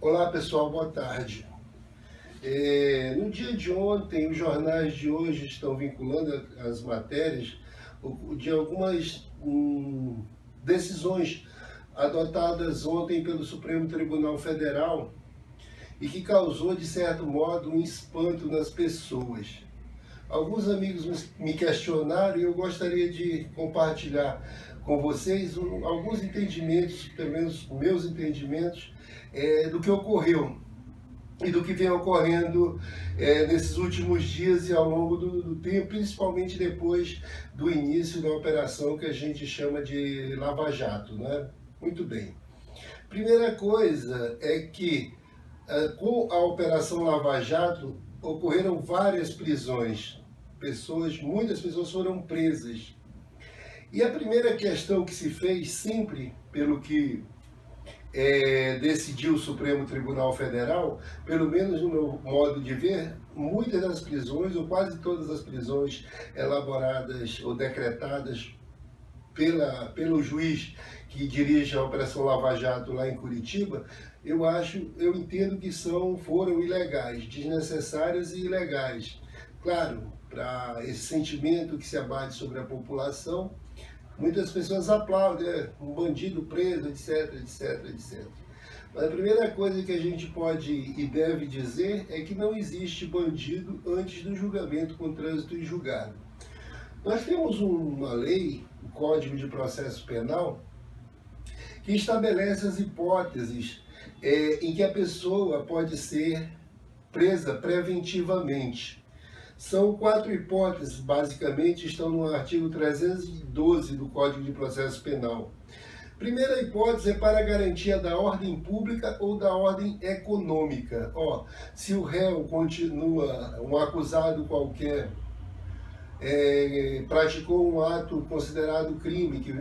Olá pessoal, boa tarde. No dia de ontem, os jornais de hoje estão vinculando as matérias de algumas decisões adotadas ontem pelo Supremo Tribunal Federal e que causou, de certo modo, um espanto nas pessoas. Alguns amigos me questionaram e eu gostaria de compartilhar com vocês alguns entendimentos, pelo menos meus entendimentos, do que ocorreu e do que vem ocorrendo nesses últimos dias e ao longo do tempo, principalmente depois do início da operação que a gente chama de Lava Jato, né? Muito bem. Primeira coisa é que com a Operação Lava Jato ocorreram várias prisões. Muitas pessoas foram presas. E a primeira questão que se fez, sempre pelo que decidiu o Supremo Tribunal Federal, pelo menos no meu modo de ver, muitas das prisões, ou quase todas as prisões elaboradas ou decretadas pelo juiz que dirige a Operação Lava Jato lá em Curitiba, eu entendo que foram ilegais, desnecessárias e ilegais. Claro, para esse sentimento que se abate sobre a população, muitas pessoas aplaudem, um bandido preso, etc, etc, etc. Mas a primeira coisa que a gente pode e deve dizer é que não existe bandido antes do julgamento com trânsito em julgado. Nós temos uma lei, o Código de Processo Penal, que estabelece as hipóteses em que a pessoa pode ser presa preventivamente. São 4 hipóteses, basicamente, estão no artigo 312 do Código de Processo Penal. Primeira hipótese é para a garantia da ordem pública ou da ordem econômica. Se o réu continua, um acusado qualquer, praticou um ato considerado crime, que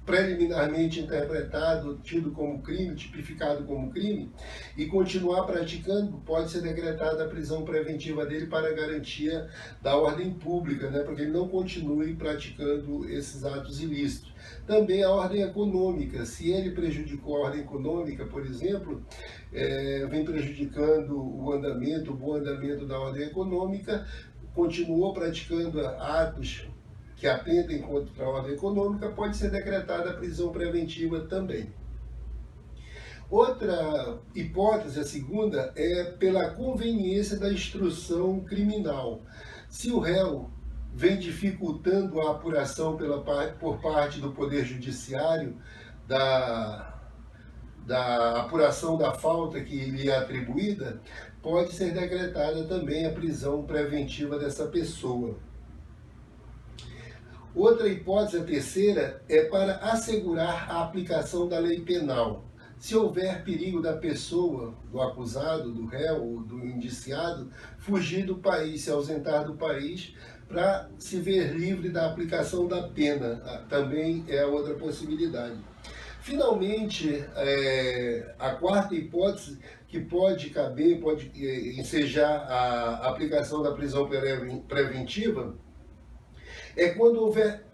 preliminarmente interpretado, tido como crime, tipificado como crime, e continuar praticando, pode ser decretada a prisão preventiva dele para a garantia da ordem pública, né, para que ele não continue praticando esses atos ilícitos. Também a ordem econômica, se ele prejudicou a ordem econômica, por exemplo, vem prejudicando o bom andamento da ordem econômica, continuou praticando atos que atentem contra a ordem econômica, pode ser decretada a prisão preventiva também. Outra hipótese, a segunda, é pela conveniência da instrução criminal. Se o réu vem dificultando a apuração por parte do Poder Judiciário da apuração da falta que lhe é atribuída, pode ser decretada também a prisão preventiva dessa pessoa. Outra hipótese, a terceira, é para assegurar a aplicação da lei penal. Se houver perigo da pessoa, do acusado, do réu, do indiciado, fugir do país, se ausentar do país, para se ver livre da aplicação da pena, também é outra possibilidade. Finalmente, a quarta hipótese que pode caber, pode ensejar a aplicação da prisão preventiva, é quando houver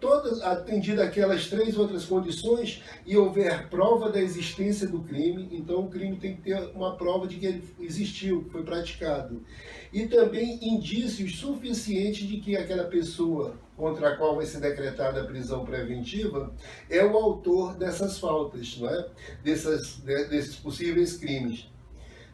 atendida aquelas 3 outras condições e houver prova da existência do crime. Então o crime tem que ter uma prova de que ele existiu, que foi praticado. E também indícios suficientes de que aquela pessoa contra a qual vai ser decretada a prisão preventiva é o autor dessas faltas, não é? Desses possíveis crimes.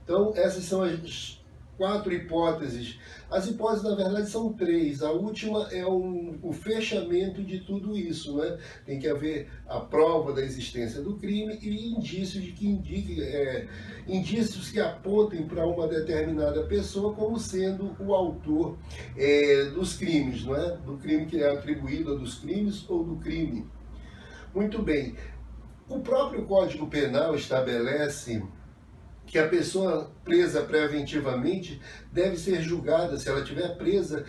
Então essas são as 4 hipóteses. As hipóteses, na verdade, são 3. A última é o fechamento de tudo isso, né? Tem que haver a prova da existência do crime e indícios indícios que apontem para uma determinada pessoa como sendo o autor dos crimes, não é? Do crime que é atribuído, ou dos crimes ou do crime. Muito bem. O próprio Código Penal estabelece que a pessoa presa preventivamente deve ser julgada, se ela estiver presa,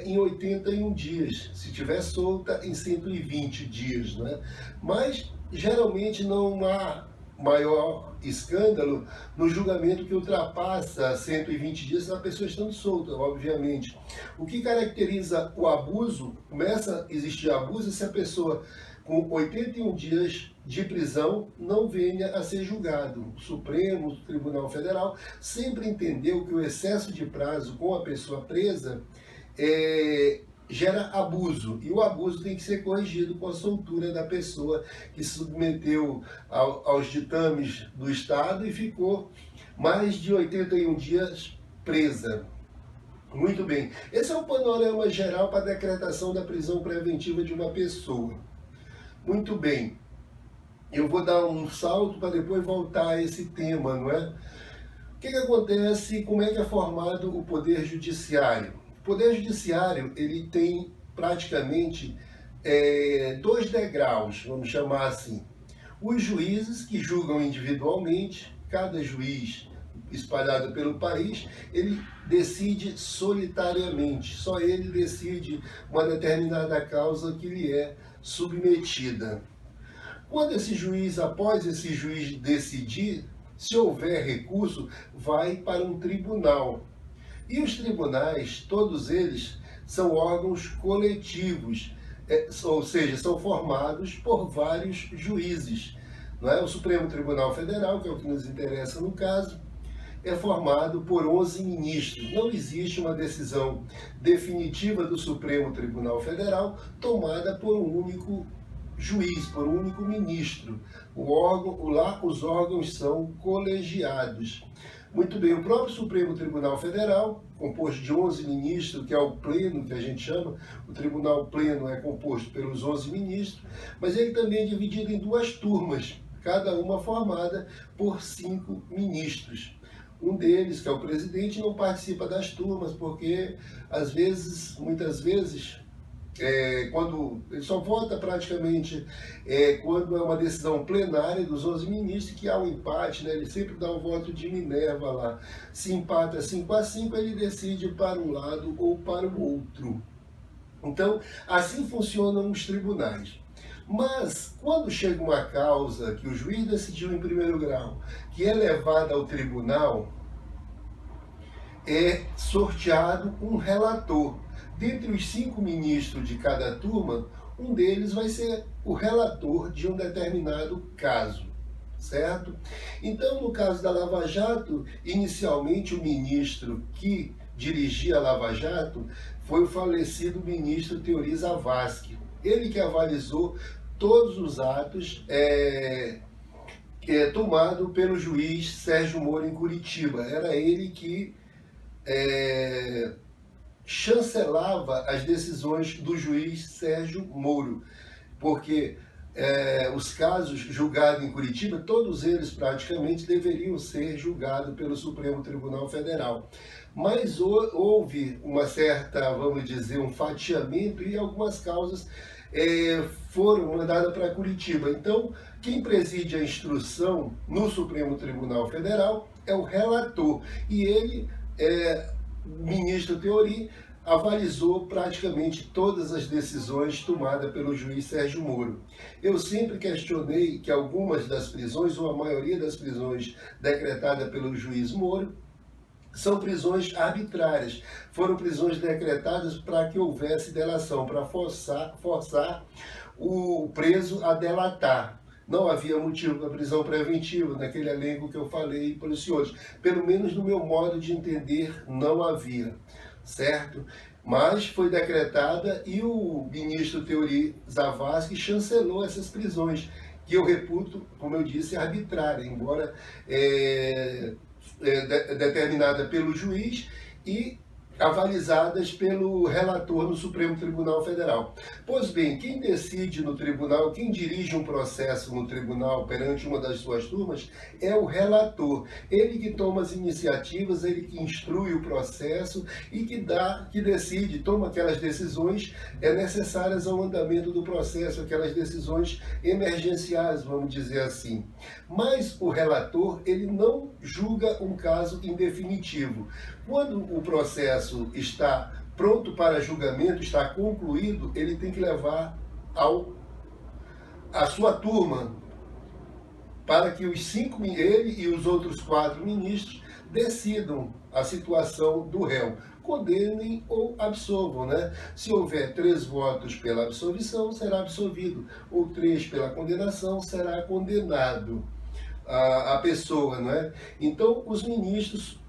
em 81 dias, se estiver solta, em 120 dias. Né? Mas, geralmente, não há maior escândalo no julgamento que ultrapassa 120 dias a pessoa estando solta, obviamente. O que caracteriza o abuso, começa a existir abuso se a pessoa com 81 dias de prisão não venha a ser julgado. O Supremo Tribunal Federal sempre entendeu que o excesso de prazo com a pessoa presa gera abuso, e o abuso tem que ser corrigido com a soltura da pessoa que se submeteu aos ditames do Estado e ficou mais de 81 dias presa. Muito bem, esse é o panorama geral para a decretação da prisão preventiva de uma pessoa. Muito bem, eu vou dar um salto para depois voltar a esse tema, não é? O que acontece, como é que é formado o Poder Judiciário? O Poder Judiciário, ele tem praticamente dois degraus, vamos chamar assim. Os juízes que julgam individualmente, cada juiz espalhado pelo país, ele decide solitariamente, só ele decide uma determinada causa que lhe é submetida. Quando esse juiz, após esse juiz decidir, se houver recurso, vai para um tribunal. E os tribunais, todos eles, são órgãos coletivos, ou seja, são formados por vários juízes. Não é? O Supremo Tribunal Federal, que é o que nos interessa no caso, é formado por 11 ministros. Não existe uma decisão definitiva do Supremo Tribunal Federal tomada por um único juiz, por um único ministro. Os órgãos são colegiados. Muito bem, o próprio Supremo Tribunal Federal, composto de 11 ministros, que é o pleno, que a gente chama, o Tribunal Pleno é composto pelos 11 ministros, mas ele também é dividido em duas turmas, cada uma formada por 5 ministros. Um deles, que é o presidente, não participa das turmas, porque, muitas vezes, quando ele só vota praticamente quando é uma decisão plenária dos 11 ministros, que há um empate, né? Ele sempre dá um voto de Minerva lá. Se empata 5-5, ele decide para um lado ou para o outro. Então, assim funcionam os tribunais. Mas, quando chega uma causa que o juiz decidiu em primeiro grau, que é levada ao tribunal, é sorteado um relator. Dentre os 5 ministros de cada turma, um deles vai ser o relator de um determinado caso, certo? Então, no caso da Lava Jato, inicialmente o ministro que dirigia a Lava Jato foi o falecido ministro Teori Zavascki. Ele que avalizou todos os atos tomado pelo juiz Sérgio Moro em Curitiba. Era ele que chancelava as decisões do juiz Sérgio Moro, porque os casos julgados em Curitiba, todos eles praticamente deveriam ser julgados pelo Supremo Tribunal Federal. Mas houve uma certa, vamos dizer, um fatiamento e algumas causas foram mandadas para Curitiba. Então, quem preside a instrução no Supremo Tribunal Federal é o relator. E ele, ministro Teori, avalizou praticamente todas as decisões tomadas pelo juiz Sérgio Moro. Eu sempre questionei que algumas das prisões, ou a maioria das prisões decretadas pelo juiz Moro, são prisões arbitrárias. Foram prisões decretadas para que houvesse delação, para forçar o preso a delatar. Não havia motivo para prisão preventiva, naquele elenco que eu falei para os senhores. Pelo menos no meu modo de entender, não havia, certo? Mas foi decretada e o ministro Teori Zavascki chancelou essas prisões, que eu reputo, como eu disse, arbitrária, embora determinada pelo juiz e avalizadas pelo relator no Supremo Tribunal Federal. Pois bem, quem decide no tribunal, quem dirige um processo no tribunal perante uma das suas turmas, é o relator. Ele que toma as iniciativas, ele que instrui o processo e que decide, toma aquelas decisões necessárias ao andamento do processo, aquelas decisões emergenciais, vamos dizer assim. Mas o relator, ele não julga um caso em definitivo. Quando o processo está pronto para julgamento, está concluído, ele tem que levar a sua turma para que ele e os outros 4 ministros decidam a situação do réu, condenem ou absolvam, né? Se houver 3 votos pela absolvição, será absolvido, ou 3 pela condenação, será condenado a pessoa, não é? Então, os ministros,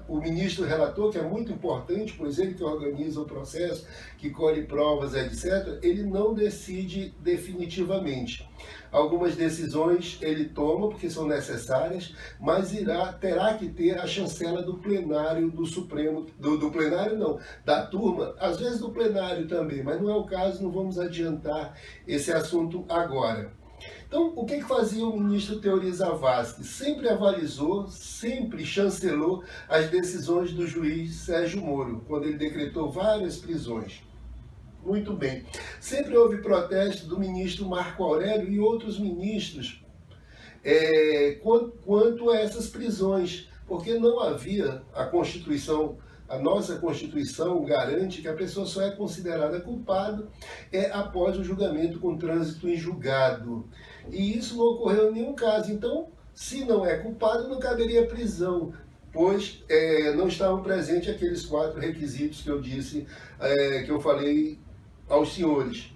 o ministro relator, que é muito importante, pois ele que organiza o processo, que colhe provas, etc., ele não decide definitivamente. Algumas decisões ele toma porque são necessárias, mas terá que ter a chancela do plenário do Supremo, do plenário não, da turma, às vezes do plenário também, mas não é o caso, não vamos adiantar esse assunto agora. Então, o que fazia o ministro Teori Zavascki? Sempre avalizou, sempre chancelou as decisões do juiz Sérgio Moro, quando ele decretou várias prisões. Muito bem. Sempre houve protesto do ministro Marco Aurélio e outros ministros quanto a essas prisões, porque não havia a Constituição. A nossa Constituição garante que a pessoa só é considerada culpada após o julgamento com trânsito em julgado. E isso não ocorreu em nenhum caso. Então, se não é culpado, não caberia prisão, pois não estavam presentes aqueles 4 requisitos que eu disse, que eu falei aos senhores.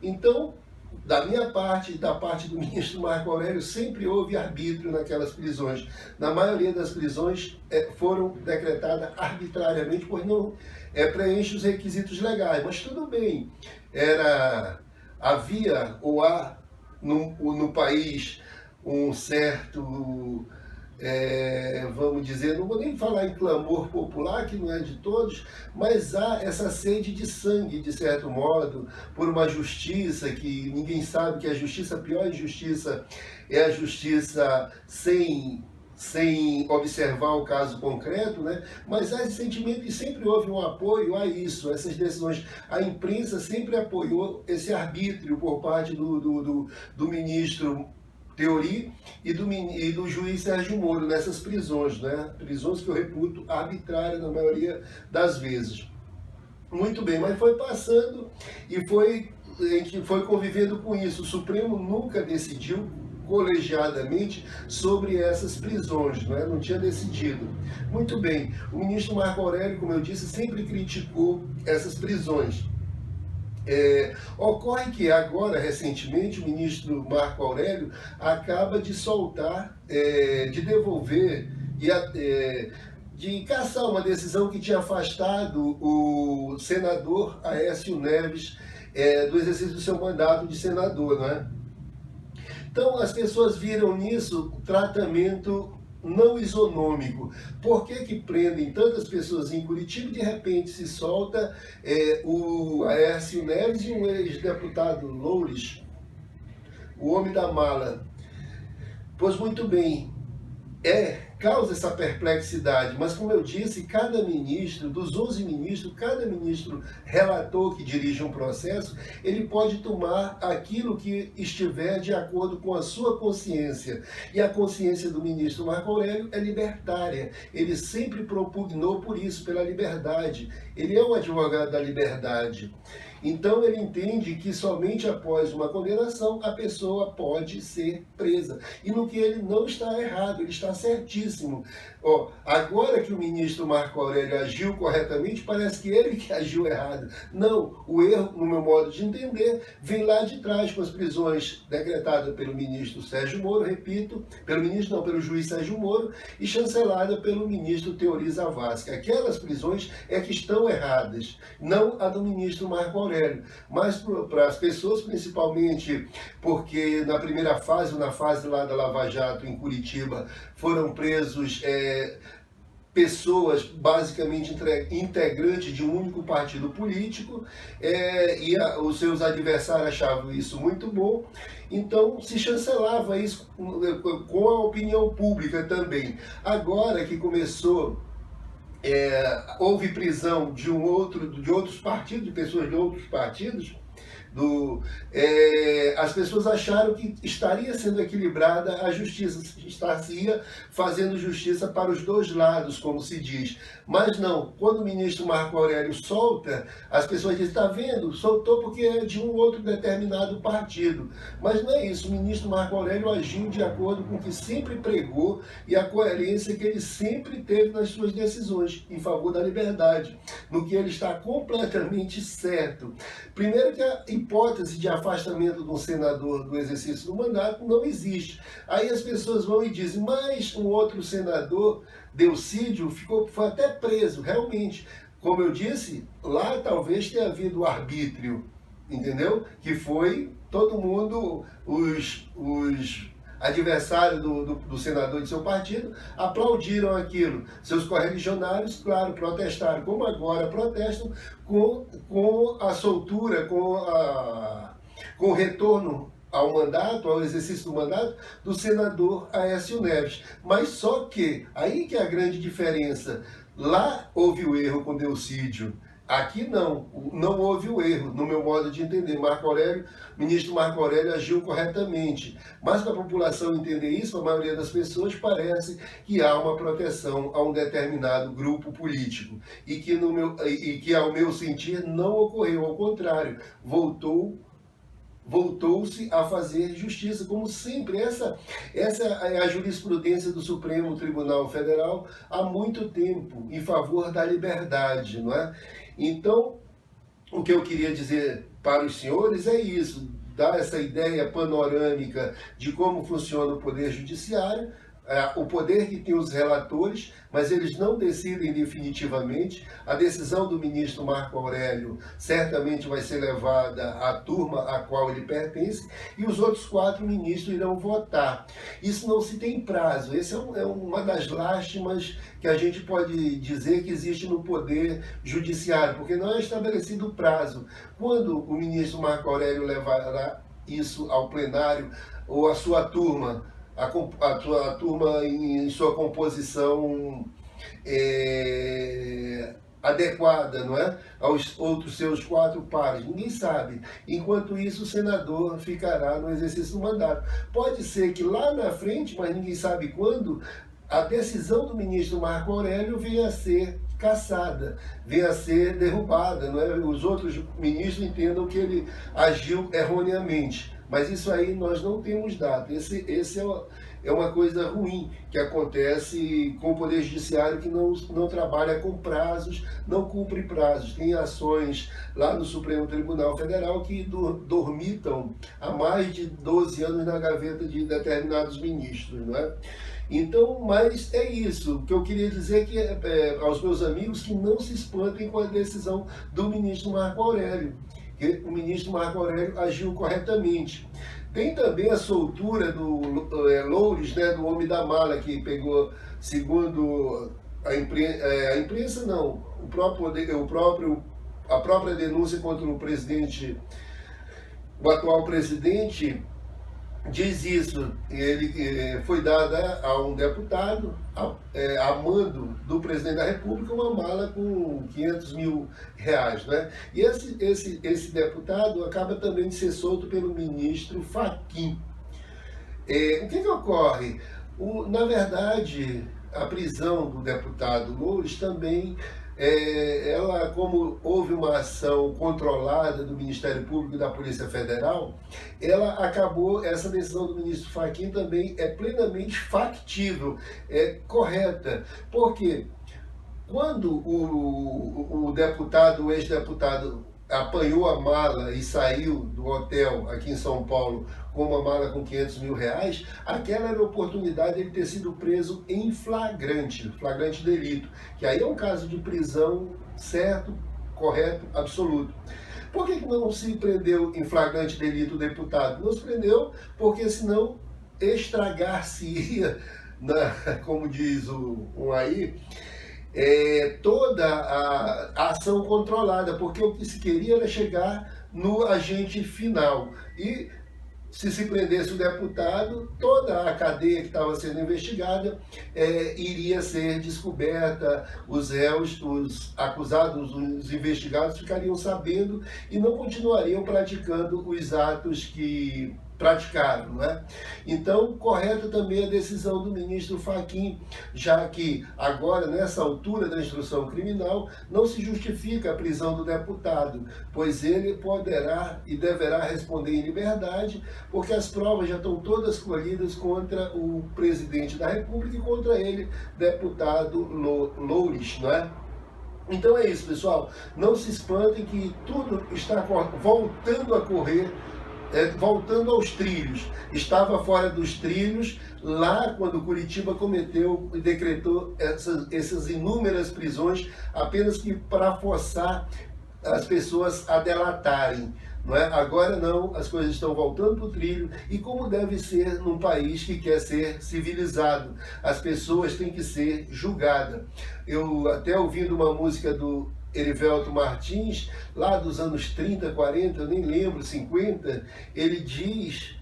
Então, da minha parte e da parte do ministro Marco Aurélio, sempre houve arbítrio naquelas prisões. Na maioria das prisões foram decretadas arbitrariamente, pois não preenche os requisitos legais. Mas tudo bem, havia ou há no país um certo, vamos dizer, não vou nem falar em clamor popular, que não é de todos, mas há essa sede de sangue, de certo modo, por uma justiça que ninguém sabe que a justiça, a pior injustiça, é a justiça sem observar o caso concreto, né? Mas há esse sentimento e sempre houve um apoio a isso, a essas decisões. A imprensa sempre apoiou esse arbítrio por parte do ministro Teori e do juiz Sérgio Moro nessas prisões, né? Prisões que eu reputo arbitrárias na maioria das vezes. Muito bem, mas foi passando e a gente foi convivendo com isso. O Supremo nunca decidiu colegiadamente sobre essas prisões, não é? Não tinha decidido. Muito bem, o ministro Marco Aurélio, como eu disse, sempre criticou essas prisões. Ocorre que agora, recentemente, o ministro Marco Aurélio acaba de soltar, de devolver, de cassar uma decisão que tinha afastado o senador Aécio Neves do exercício do seu mandato de senador, não é? Então, as pessoas viram nisso tratamento não isonômico. Por que prendem tantas pessoas em Curitiba e de repente se solta o Aécio Neves e um ex-deputado Loures, o homem da mala? Pois muito bem, causa essa perplexidade, mas como eu disse, cada ministro, dos 11 ministros, cada ministro relator que dirige um processo, ele pode tomar aquilo que estiver de acordo com a sua consciência. E a consciência do ministro Marco Aurélio é libertária. Ele sempre propugnou por isso, pela liberdade. Ele é um advogado da liberdade. Então ele entende que somente após uma condenação a pessoa pode ser presa. E no que ele não está errado, ele está certíssimo. Agora que o ministro Marco Aurélio agiu corretamente, parece que ele que agiu errado. Não, o erro, no meu modo de entender, vem lá de trás com as prisões decretadas pelo ministro Sérgio Moro, repito, pelo juiz Sérgio Moro, e chancelada pelo ministro Teori Zavascki. Aquelas prisões que estão erradas, não a do ministro Marco Aurélio. Mas para as pessoas, principalmente porque na primeira fase, ou na fase lá da Lava Jato em Curitiba, foram presos pessoas basicamente integrantes de um único partido político, e os seus adversários achavam isso muito bom, então se chancelava isso com a opinião pública também. Agora que começou, houve prisão de outros partidos, de pessoas de outros partidos, As pessoas acharam que estaria sendo equilibrada a justiça, estaria fazendo justiça para os dois lados, como se diz. Mas não, quando o ministro Marco Aurélio solta, as pessoas dizem, está vendo, soltou porque é de um outro determinado partido. Mas não é isso, o ministro Marco Aurélio agiu de acordo com o que sempre pregou e a coerência que ele sempre teve nas suas decisões, em favor da liberdade, no que ele está completamente certo. Primeiro que a hipótese de afastamento de um senador do exercício do mandato não existe. Aí as pessoas vão e dizem, mas um outro senador, Delcídio, foi até preso, realmente. Como eu disse, lá talvez tenha havido arbítrio, entendeu? Que foi todo mundo, os adversários do senador de seu partido, aplaudiram aquilo. Seus correligionários, claro, protestaram, como agora protestam com a soltura, com o retorno ao mandato, ao exercício do mandato, do senador Aécio Neves. Mas só que, aí que é a grande diferença, lá houve o erro com Delcídio, aqui não houve o erro, no meu modo de entender. O ministro Marco Aurélio agiu corretamente, mas para a população entender isso, a maioria das pessoas parece que há uma proteção a um determinado grupo político, e que ao meu sentir não ocorreu, ao contrário, voltou-se a fazer justiça, como sempre. Essa é a jurisprudência do Supremo Tribunal Federal há muito tempo, em favor da liberdade, não é? Então, o que eu queria dizer para os senhores é isso, dar essa ideia panorâmica de como funciona o Poder Judiciário, o poder que tem os relatores, mas eles não decidem definitivamente. A decisão do ministro Marco Aurélio certamente vai ser levada à turma a qual ele pertence, e os outros 4 ministros irão votar. Isso não se tem prazo. Essa é uma das lástimas que a gente pode dizer que existe no Poder Judiciário, porque não é estabelecido prazo. Quando o ministro Marco Aurélio levará isso ao plenário ou à sua turma, a turma em sua composição adequada, não é? Aos outros seus 4 pares, ninguém sabe. Enquanto isso, o senador ficará no exercício do mandato. Pode ser que lá na frente, mas ninguém sabe quando, a decisão do ministro Marco Aurélio venha a ser cassada, venha a ser derrubada, não é? Os outros ministros entendam que ele agiu erroneamente. Mas isso aí nós não temos data. Esse é uma coisa ruim que acontece com o Poder Judiciário, que não trabalha com prazos, não cumpre prazos. Tem ações lá no Supremo Tribunal Federal que dormitam há mais de 12 anos na gaveta de determinados ministros, não é? Então, mas é isso. O que eu queria dizer aos meus amigos, que não se espantem com a decisão do ministro Marco Aurélio, que o ministro Marco Aurélio agiu corretamente. Tem também a soltura do Loures, né, do homem da mala, que pegou, segundo a imprensa, não, a própria denúncia contra o presidente, o atual presidente, diz isso. Ele foi dada a um deputado, a mando do presidente da República, uma mala com 500 mil reais, né? E esse deputado acaba também de ser solto pelo ministro Fachin. O que ocorre? Na verdade, a prisão do deputado Loures também, ela, como houve uma ação controlada do Ministério Público e da Polícia Federal, essa decisão do ministro Fachin também é plenamente factível, é correta. Por quê? Quando o ex-deputado apanhou a mala e saiu do hotel aqui em São Paulo com uma mala com 500 mil reais, aquela era a oportunidade de ele ter sido preso em flagrante delito, que aí é um caso de prisão certo, correto, absoluto. Por que não se prendeu em flagrante delito o deputado? Não se prendeu porque senão estragar-se-ia, como diz um aí, toda a ação controlada, porque o que se queria era chegar no agente final. E se prendesse o deputado, toda a cadeia que estava sendo investigada iria ser descoberta, os réus, os acusados, os investigados ficariam sabendo e não continuariam praticando os atos que praticaram, não é? Então, correta também a decisão do ministro Fachin, já que agora, nessa altura da instrução criminal, não se justifica a prisão do deputado, pois ele poderá e deverá responder em liberdade, porque as provas já estão todas colhidas contra o presidente da República e contra ele, deputado Loures, não é? Então é isso, pessoal. Não se espantem que tudo está voltando a correr, voltando aos trilhos. Estava fora dos trilhos lá quando Curitiba cometeu e decretou essas inúmeras prisões apenas que para forçar as pessoas a delatarem. Não é? Agora não, as coisas estão voltando para o trilho e como deve ser num país que quer ser civilizado. As pessoas têm que ser julgadas. Eu até ouvindo uma música do Erivelto Martins, lá dos anos 30, 40, eu nem lembro, 50, ele diz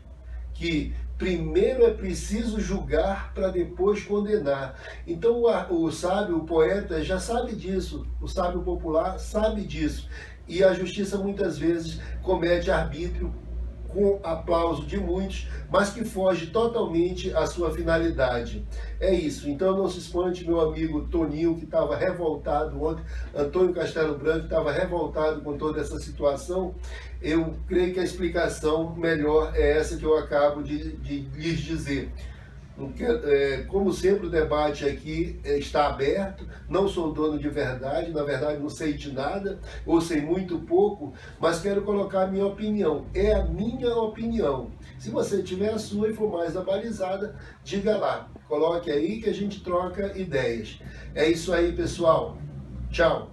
que primeiro é preciso julgar para depois condenar. Então o sábio, o poeta já sabe disso, o sábio popular sabe disso. E a justiça muitas vezes comete arbítrio com aplauso de muitos, mas que foge totalmente à sua finalidade. É isso. Então não se espante, meu amigo Toninho, que estava revoltado ontem, Antônio Castelo Branco estava revoltado com toda essa situação. Eu creio que a explicação melhor é essa que eu acabo de lhes dizer. Como sempre, o debate aqui está aberto, não sou dono de verdade, na verdade não sei de nada, ou sei muito pouco, mas quero colocar a minha opinião, é a minha opinião. Se você tiver a sua e for mais abalizada, diga lá, coloque aí que a gente troca ideias. É isso aí, pessoal. Tchau.